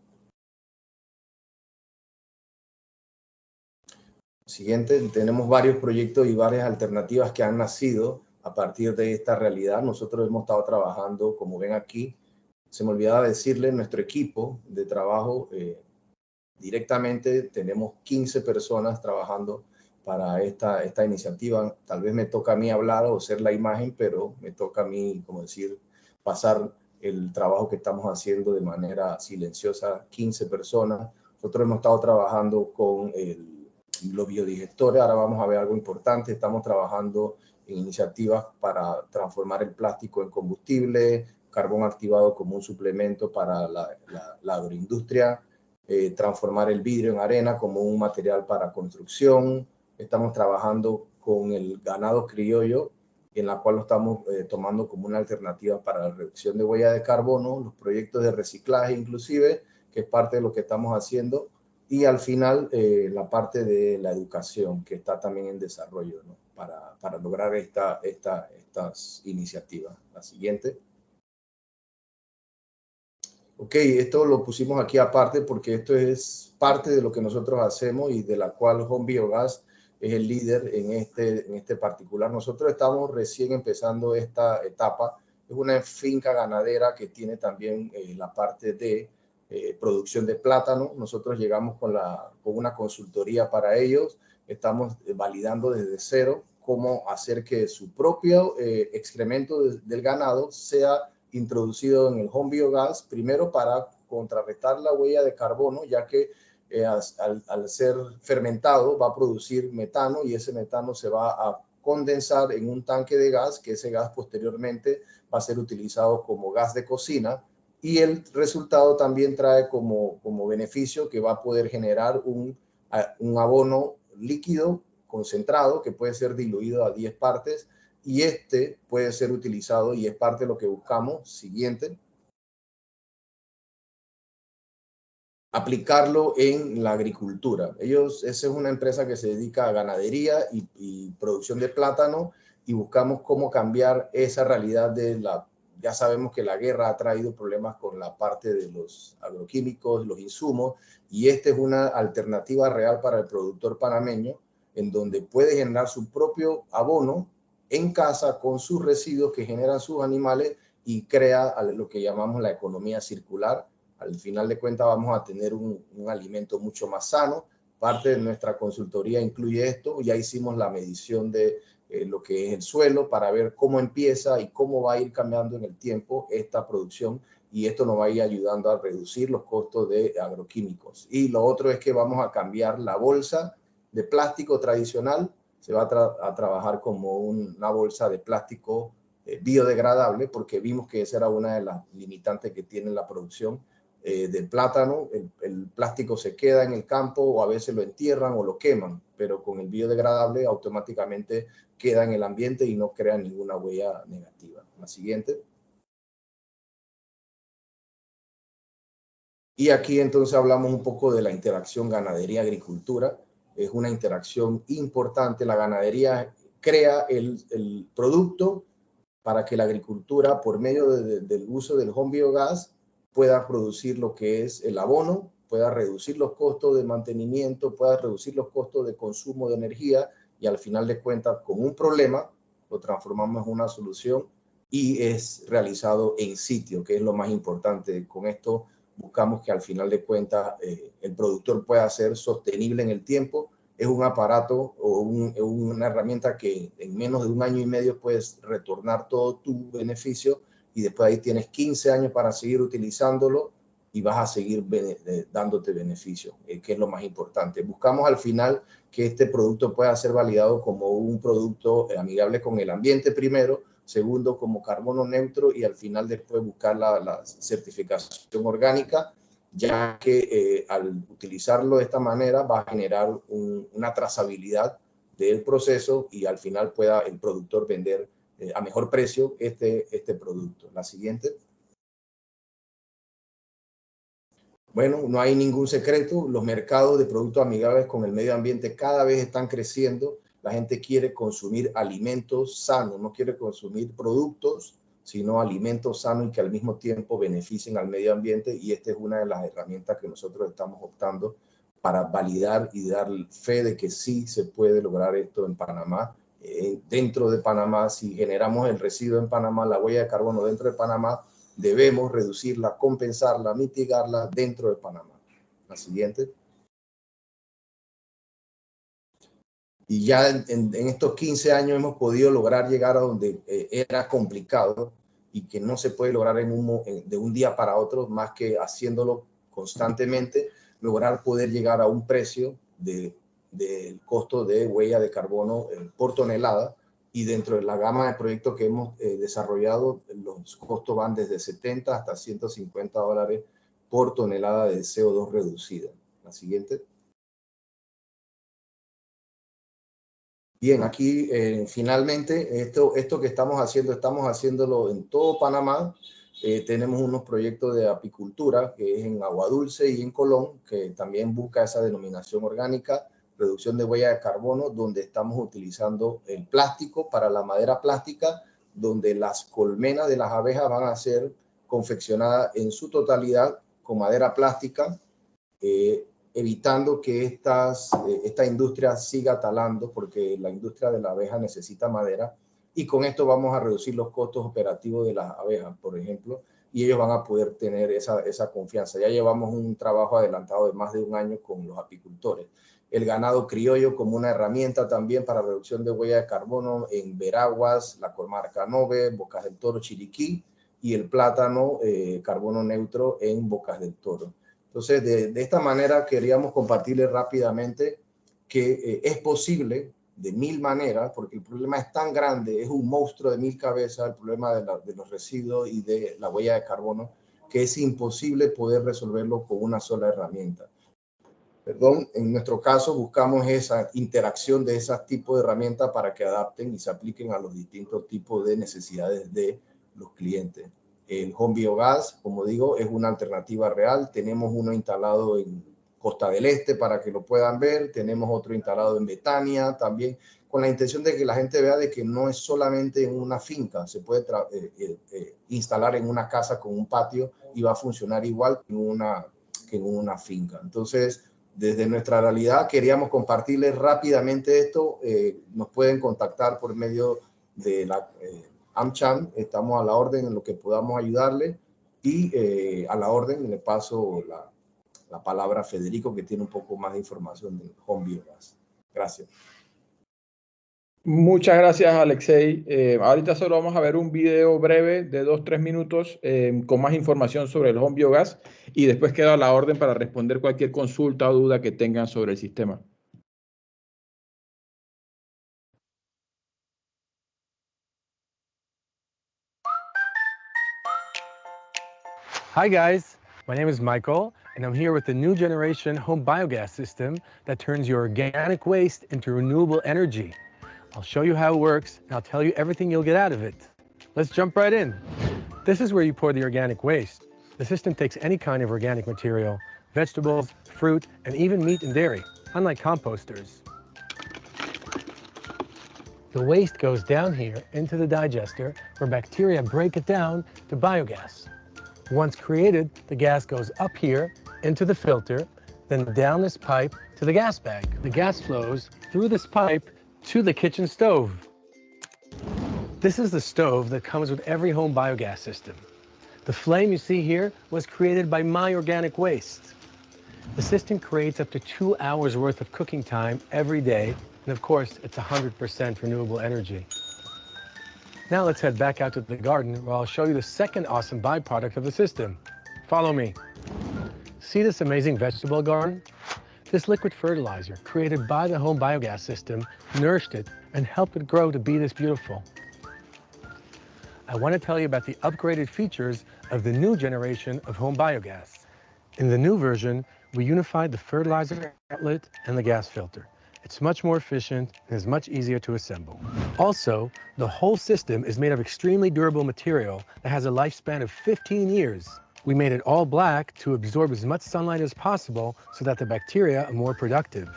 Siguiente, tenemos varios proyectos y varias alternativas que han nacido a partir de esta realidad. Nosotros hemos estado trabajando, como ven aquí, se me olvidaba decirle, nuestro equipo de trabajo directamente tenemos 15 personas trabajando para esta iniciativa. Tal vez me toca a mí hablar o ser la imagen, pero me toca a mí, como decir, pasar el trabajo que estamos haciendo de manera silenciosa. 15 personas. Nosotros hemos estado trabajando con los biodigestores. Ahora vamos a ver algo importante. Estamos trabajando en iniciativas para transformar el plástico en combustible, carbón activado como un suplemento para la agroindustria, transformar el vidrio en arena como un material para construcción. Estamos trabajando con el ganado criollo, en la cual lo estamos tomando como una alternativa para la reducción de huella de carbono, los proyectos de reciclaje inclusive, que es parte de lo que estamos haciendo, y al final la parte de la educación, que está también en desarrollo, ¿no? para lograr estas iniciativas. La siguiente. Ok, esto lo pusimos aquí aparte porque esto es parte de lo que nosotros hacemos y de la cual Home Biogas es el líder en este particular. Nosotros estamos recién empezando esta etapa. Es una finca ganadera que tiene también la parte de producción de plátano. Nosotros llegamos con una consultoría para ellos. Estamos validando desde cero cómo hacer que su propio excremento del ganado sea introducido en el Home Biogas, primero para contrarrestar la huella de carbono, ya que al ser fermentado va a producir metano, y ese metano se va a condensar en un tanque de gas, que ese gas posteriormente va a ser utilizado como gas de cocina, y el resultado también trae como beneficio que va a poder generar un abono líquido concentrado que puede ser diluido a 10 partes, y este puede ser utilizado, y es parte de lo que buscamos. Siguiente. Aplicarlo en la agricultura. Esa es una empresa que se dedica a ganadería y producción de plátano, y buscamos cómo cambiar esa realidad ya sabemos que la guerra ha traído problemas con la parte de los agroquímicos, los insumos, y esta es una alternativa real para el productor panameño, en donde puede generar su propio abono en casa con sus residuos que generan sus animales, y crea lo que llamamos la economía circular. Al final de cuentas vamos a tener un alimento mucho más sano. Parte de nuestra consultoría incluye esto. Ya hicimos la medición de lo que es el suelo para ver cómo empieza y cómo va a ir cambiando en el tiempo esta producción, y esto nos va a ir ayudando a reducir los costos de agroquímicos. Y lo otro es que vamos a cambiar la bolsa de plástico tradicional. Se va a trabajar como una bolsa de plástico biodegradable, porque vimos que esa era una de las limitantes que tiene la producción del plátano. El plástico se queda en el campo, o a veces lo entierran o lo queman, pero con el biodegradable automáticamente queda en el ambiente y no crea ninguna huella negativa. La siguiente. Y aquí entonces hablamos un poco de la interacción ganadería-agricultura. Es una interacción importante. La ganadería crea el producto para que la agricultura, por medio del uso del Home Biogas, pueda producir lo que es el abono, pueda reducir los costos de mantenimiento, pueda reducir los costos de consumo de energía, y al final de cuentas, con un problema, lo transformamos en una solución, y es realizado en sitio, que es lo más importante. Con esto buscamos que al final de cuentas el productor pueda ser sostenible en el tiempo. Es un aparato o una herramienta que en menos de 1 año y medio puedes retornar todo tu beneficio, y después ahí tienes 15 años para seguir utilizándolo, y vas a seguir dándote beneficio, que es lo más importante. Buscamos al final que este producto pueda ser validado como un producto amigable con el ambiente primero, segundo como carbono neutro y al final después buscar la certificación orgánica, ya que al utilizarlo de esta manera va a generar una trazabilidad del proceso y al final pueda el productor vender a mejor precio este producto. La siguiente. Bueno, no hay ningún secreto, los mercados de productos amigables con el medio ambiente cada vez están creciendo. La gente quiere consumir alimentos sanos, no quiere consumir productos, sino alimentos sanos y que al mismo tiempo beneficien al medio ambiente, y esta es una de las herramientas que nosotros estamos optando para validar y dar fe de que sí se puede lograr esto en Panamá. Dentro de Panamá, si generamos el residuo en Panamá, la huella de carbono dentro de Panamá, debemos reducirla, compensarla, mitigarla dentro de Panamá. La siguiente. Y ya en estos 15 años hemos podido lograr llegar a donde era complicado y que no se puede lograr de un día para otro, más que haciéndolo constantemente, lograr poder llegar a un precio del costo de huella de carbono por tonelada. Y dentro de la gama de proyectos que hemos desarrollado, los costos van desde 70 hasta $150 por tonelada de CO2 reducida. La siguiente. Bien, aquí finalmente esto que estamos haciéndolo en todo Panamá. Tenemos unos proyectos de apicultura que es en Agua Dulce y en Colón, que también busca esa denominación orgánica, reducción de huella de carbono, donde estamos utilizando el plástico para la madera plástica, donde las colmenas de las abejas van a ser confeccionadas en su totalidad con madera plástica, evitando que esta industria siga talando, porque la industria de la abeja necesita madera, y con esto vamos a reducir los costos operativos de las abejas, por ejemplo, y ellos van a poder tener esa confianza. Ya llevamos un trabajo adelantado de más de un año con los apicultores. El ganado criollo como una herramienta también para reducción de huella de carbono en Veraguas, la comarca Nove, Bocas del Toro, Chiriquí, y el plátano carbono neutro en Bocas del Toro. Entonces, de esta manera queríamos compartirles rápidamente que es posible de 1000 maneras, porque el problema es tan grande, es un monstruo de 1000 cabezas, el problema de los residuos y de la huella de carbono, que es imposible poder resolverlo con una sola herramienta. Perdón, en nuestro caso buscamos esa interacción de esos tipos de herramientas para que adapten y se apliquen a los distintos tipos de necesidades de los clientes. El home biogás, como digo, es una alternativa real. Tenemos uno instalado en Costa del Este para que lo puedan ver. Tenemos otro instalado en Betania también, con la intención de que la gente vea de que no es solamente en una finca, se puede instalar en una casa con un patio y va a funcionar igual que en una finca. Entonces, desde nuestra realidad queríamos compartirles rápidamente esto. Nos pueden contactar por medio de la AmCham, estamos a la orden en lo que podamos ayudarle, y a la orden le paso la palabra a Federico, que tiene un poco más de información de Home Biogás. Gracias. Muchas gracias, Alexei. Ahorita solo vamos a ver un video breve de 2-3 minutos con más información sobre el Home Biogás, y después quedo a la orden para responder cualquier consulta o duda que tengan sobre el sistema. Hi guys, my name is Michael, and I'm here with the new generation home biogas system that turns your organic waste into renewable energy. I'll show you how it works, and I'll tell you everything you'll get out of it. Let's jump right in. This is where you pour the organic waste. The system takes any kind of organic material, vegetables, fruit, and even meat and dairy, unlike composters. The waste goes down here into the digester, where bacteria break it down to biogas. Once created, the gas goes up here into the filter, then down this pipe to the gas bag. The gas flows through this pipe to the kitchen stove. This is the stove that comes with every home biogas system. The flame you see here was created by My Organic Waste. The system creates up to 2 hours worth of cooking time every day, and of course, it's 100% renewable energy. Now let's head back out to the garden, where I'll show you the second awesome byproduct of the system. Follow me. See this amazing vegetable garden? This liquid fertilizer, created by the home biogas system, nourished it and helped it grow to be this beautiful. I want to tell you about the upgraded features of the new generation of home biogas. In the new version, we unified the fertilizer outlet and the gas filter. It's much more efficient and is much easier to assemble. Also, the whole system is made of extremely durable material that has a lifespan of 15 years. We made it all black to absorb as much sunlight as possible so that the bacteria are more productive.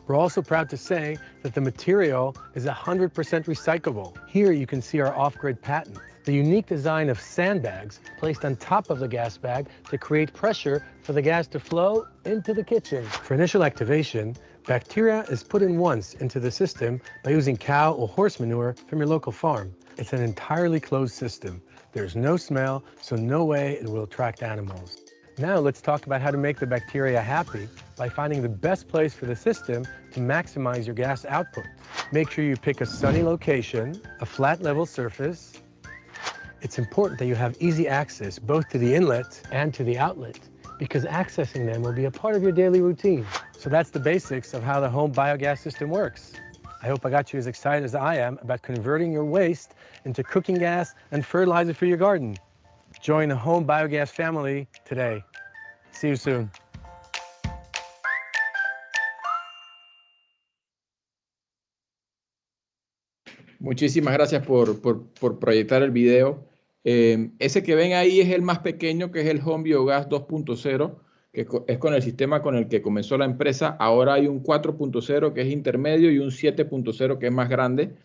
We're also proud to say that the material is 100% recyclable. Here you can see our off-grid patent, the unique design of sandbags placed on top of the gas bag to create pressure for the gas to flow into the kitchen. For initial activation, bacteria is put in once into the system by using cow or horse manure from your local farm. It's an entirely closed system. There's no smell, so no way it will attract animals. Now let's talk about how to make the bacteria happy by finding the best place for the system to maximize your gas output. Make sure you pick a sunny location, a flat level surface. It's important that you have easy access both to the inlet and to the outlet, because accessing them will be a part of your daily routine. So that's the basics of how the home biogas system works. I hope I got you as excited as I am about converting your waste into cooking gas and fertilizer for your garden. Join the home biogas family today. See you soon. Muchísimas gracias por proyectar el video. Ese que ven ahí es el más pequeño, que es el Home Biogas 2.0, que es con el sistema con el que comenzó la empresa. Ahora hay un 4.0 que es intermedio y un 7.0 que es más grande.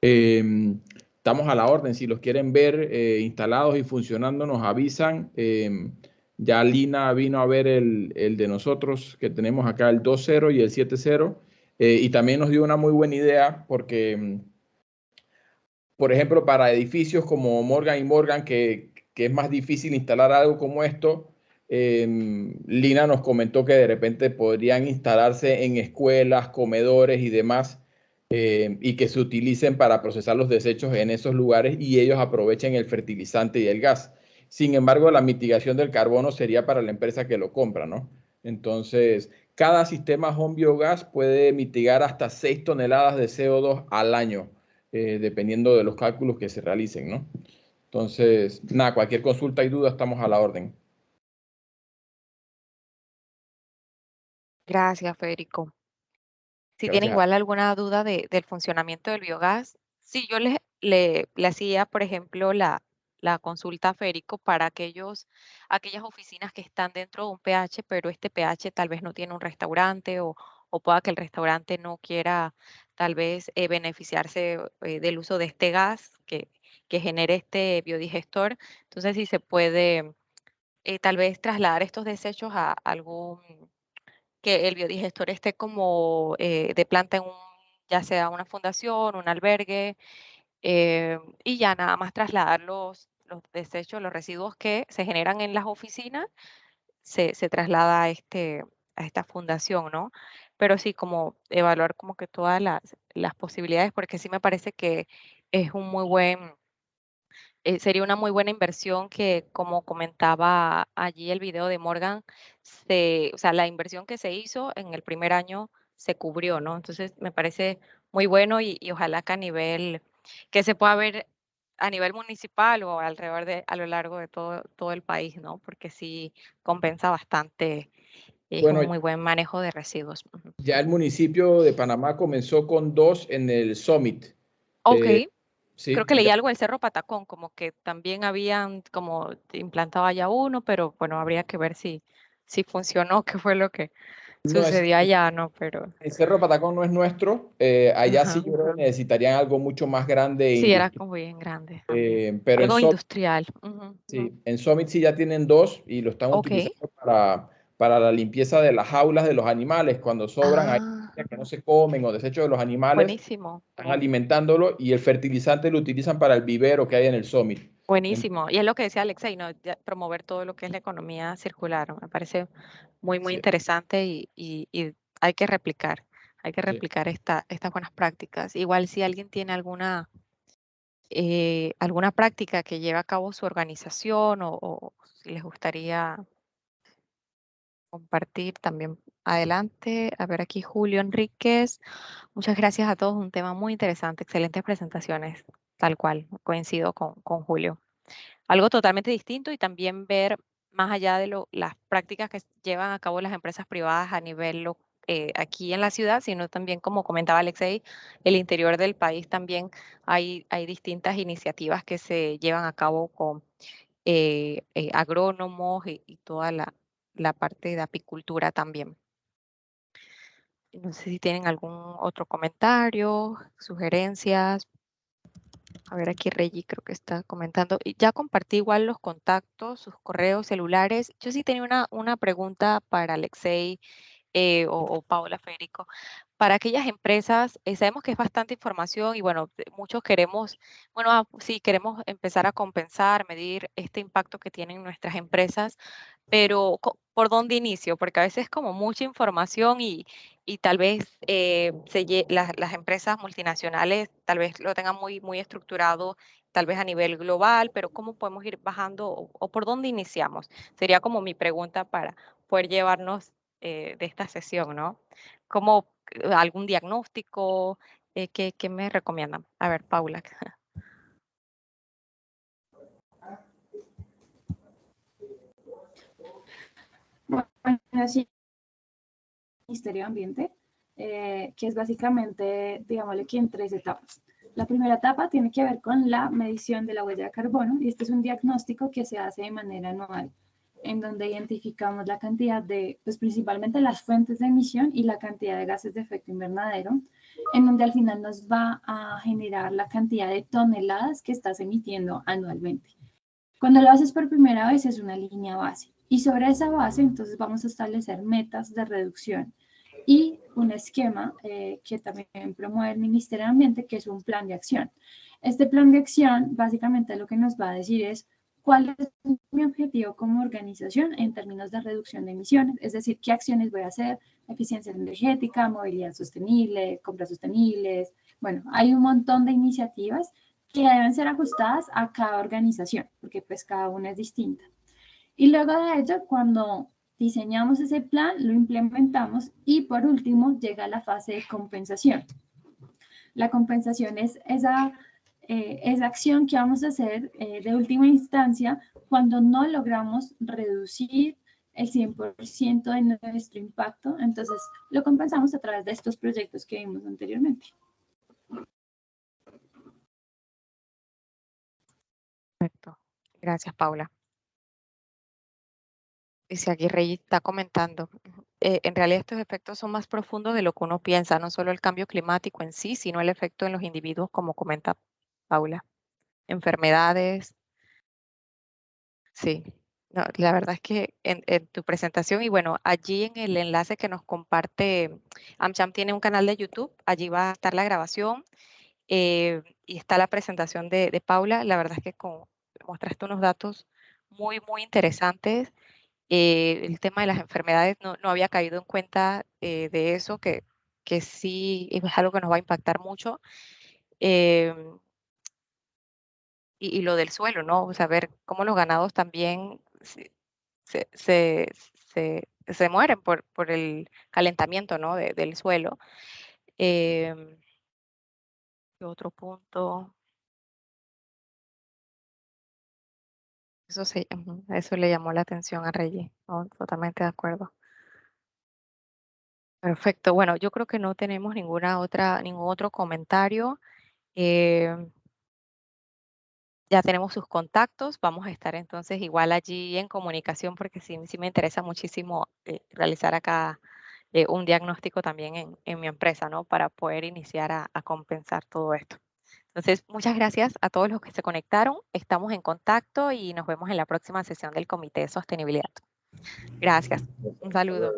Estamos a la orden. Si los quieren ver instalados y funcionando, nos avisan. Ya Lina vino a ver el de nosotros, que tenemos acá el 2.0 y el 7.0. Y también nos dio una muy buena idea porque... por ejemplo, para edificios como Morgan & Morgan, que es más difícil instalar algo como esto, Lina nos comentó que de repente podrían instalarse en escuelas, comedores y demás, y que se utilicen para procesar los desechos en esos lugares y ellos aprovechen el fertilizante y el gas. Sin embargo, la mitigación del carbono sería para la empresa que lo compra, ¿no? Entonces, cada sistema Home Biogas puede mitigar hasta 6 toneladas de CO2 al año. Dependiendo de los cálculos que se realicen, ¿no? Entonces, nada, cualquier consulta y duda estamos a la orden. Gracias, Federico. Si tienen Gracias. igual alguna duda del funcionamiento del biogás, sí, yo le hacía, por ejemplo, la consulta a Federico para aquellas oficinas que están dentro de un PH, pero este PH tal vez no tiene un restaurante o pueda que el restaurante no quiera tal vez beneficiarse del uso de este gas que genere este biodigestor. Entonces, si se puede tal vez trasladar estos desechos a algún que el biodigestor esté como de planta en ya sea una fundación, un albergue, y ya nada más trasladar los desechos, los residuos que se generan en las oficinas, se traslada a esta fundación, ¿no? Pero sí, como evaluar como que todas las posibilidades, porque sí me parece que es un muy buen sería una muy buena inversión que, como comentaba allí el video de Morgan, o sea, la inversión que se hizo en el primer año se cubrió, ¿no? Entonces, me parece muy bueno y ojalá que que se pueda ver a nivel municipal o a lo largo de todo el país, ¿no? Porque sí compensa bastante, es Bueno, un muy buen manejo de residuos. Ujú. ya el municipio de Panamá comenzó con 2 en el Summit. Ok, creo Sí, que leí algo del Cerro Patacón, como que también habían como implantado ya uno, pero bueno, habría que ver si funcionó, qué fue lo que no es, sucedió allá, ¿no? Pero, el Cerro Patacón no es nuestro. Allá sí ajá, yo creo que necesitarían algo mucho más grande e sí, era industrial. como bien grande. Pero Algo industrial. Ujú, ujú. Sí, en Summit sí ya tienen 2 y lo están Ok. utilizando para la limpieza de las jaulas de los animales. Cuando sobran ahí Ah, que no se comen o desechos de los animales, buenísimo, están alimentándolo y el fertilizante lo utilizan para el vivero que hay en el Summit. buenísimo. Y es lo que decía Alexa, y no promover todo lo que es la economía circular, ¿no? Me parece muy Sí, interesante y hay que sí. replicar estas buenas prácticas. Igual si alguien tiene alguna práctica que lleve a cabo su organización o si les gustaría compartir también adelante. A ver aquí Julio Enríquez. Muchas gracias a todos, un tema muy interesante, excelentes presentaciones. tal cual, coincido con Julio. Algo totalmente distinto y también ver más allá de las prácticas que llevan a cabo las empresas privadas a nivel aquí en la ciudad, sino también, como comentaba Alexei, el interior del país también hay distintas iniciativas que se llevan a cabo con agrónomos y toda la parte de apicultura también. No sé si tienen algún otro comentario, sugerencias. A ver, aquí Reggie creo que está comentando. Y ya compartí igual los contactos, sus correos celulares. Yo sí tenía una pregunta para Alexei o Paula Federico. Para aquellas empresas, sabemos que es bastante información y bueno, muchos queremos, bueno, sí, queremos empezar a compensar, medir este impacto que tienen nuestras empresas, pero ¿por dónde inicio? Porque a veces es como mucha información y tal vez las empresas multinacionales tal vez lo tengan muy estructurado, tal vez a nivel global, pero ¿cómo podemos ir bajando o por dónde iniciamos? Sería como mi pregunta para poder llevarnos de esta sesión, ¿no? ¿Cómo algún diagnóstico? ¿Qué me recomiendan? A ver, Paula. Bueno, sí, Ministerio de Ambiente, que es básicamente, digámosle que en 3 etapas. La primera etapa tiene que ver con la medición de la huella de carbono y este es un diagnóstico que se hace de manera anual, en donde identificamos la cantidad de, pues principalmente las fuentes de emisión y la cantidad de gases de efecto invernadero, en donde al final nos va a generar la cantidad de toneladas que estás emitiendo anualmente. Cuando lo haces por primera vez es una línea base y sobre esa base entonces vamos a establecer metas de reducción y un esquema que también promueve el Ministerio de Ambiente, que es un plan de acción. Este plan de acción básicamente lo que nos va a decir es cuál es mi objetivo como organización en términos de reducción de emisiones, es decir, qué acciones voy a hacer, eficiencia energética, movilidad sostenible, compras sostenibles. Bueno, hay un montón de iniciativas que deben ser ajustadas a cada organización, porque pues cada una es distinta. Y luego de ello, cuando diseñamos ese plan, lo implementamos y por último llega la fase de compensación. La compensación es esa acción que vamos a hacer de última instancia cuando no logramos reducir el 100% de nuestro impacto, entonces lo compensamos a través de estos proyectos que vimos anteriormente. Perfecto. Gracias, Paula. Dice aquí Rey está comentando, en realidad estos efectos son más profundos de lo que uno piensa, no solo el cambio climático en sí, sino el efecto en los individuos, como comenta Paula. Enfermedades, sí. No, la verdad es que en tu presentación y bueno, allí en el enlace que nos comparte, AmCham tiene un canal de YouTube, allí va a estar la grabación y está la presentación de Paula. La verdad es que mostraste unos datos muy interesantes. El tema de las enfermedades no había caído en cuenta de eso, que sí es algo que nos va a impactar mucho. em, y lo del suelo, ¿no? O sea, ver cómo los ganados también se, se, se mueren por el calentamiento, ¿no? Del suelo. Em, ¿Qué otro punto? Eso le llamó la atención a Reggie. No, totalmente de acuerdo. Perfecto. Bueno, yo creo que no tenemos ningún otro comentario. Ya tenemos sus contactos. Vamos a estar entonces igual allí en comunicación porque sí me interesa muchísimo realizar acá un diagnóstico también en mi empresa, ¿no? Para poder iniciar a compensar todo esto. Entonces, muchas gracias a todos los que se conectaron. Estamos en contacto y nos vemos en la próxima sesión del Comité de Sostenibilidad. Gracias. Un saludo.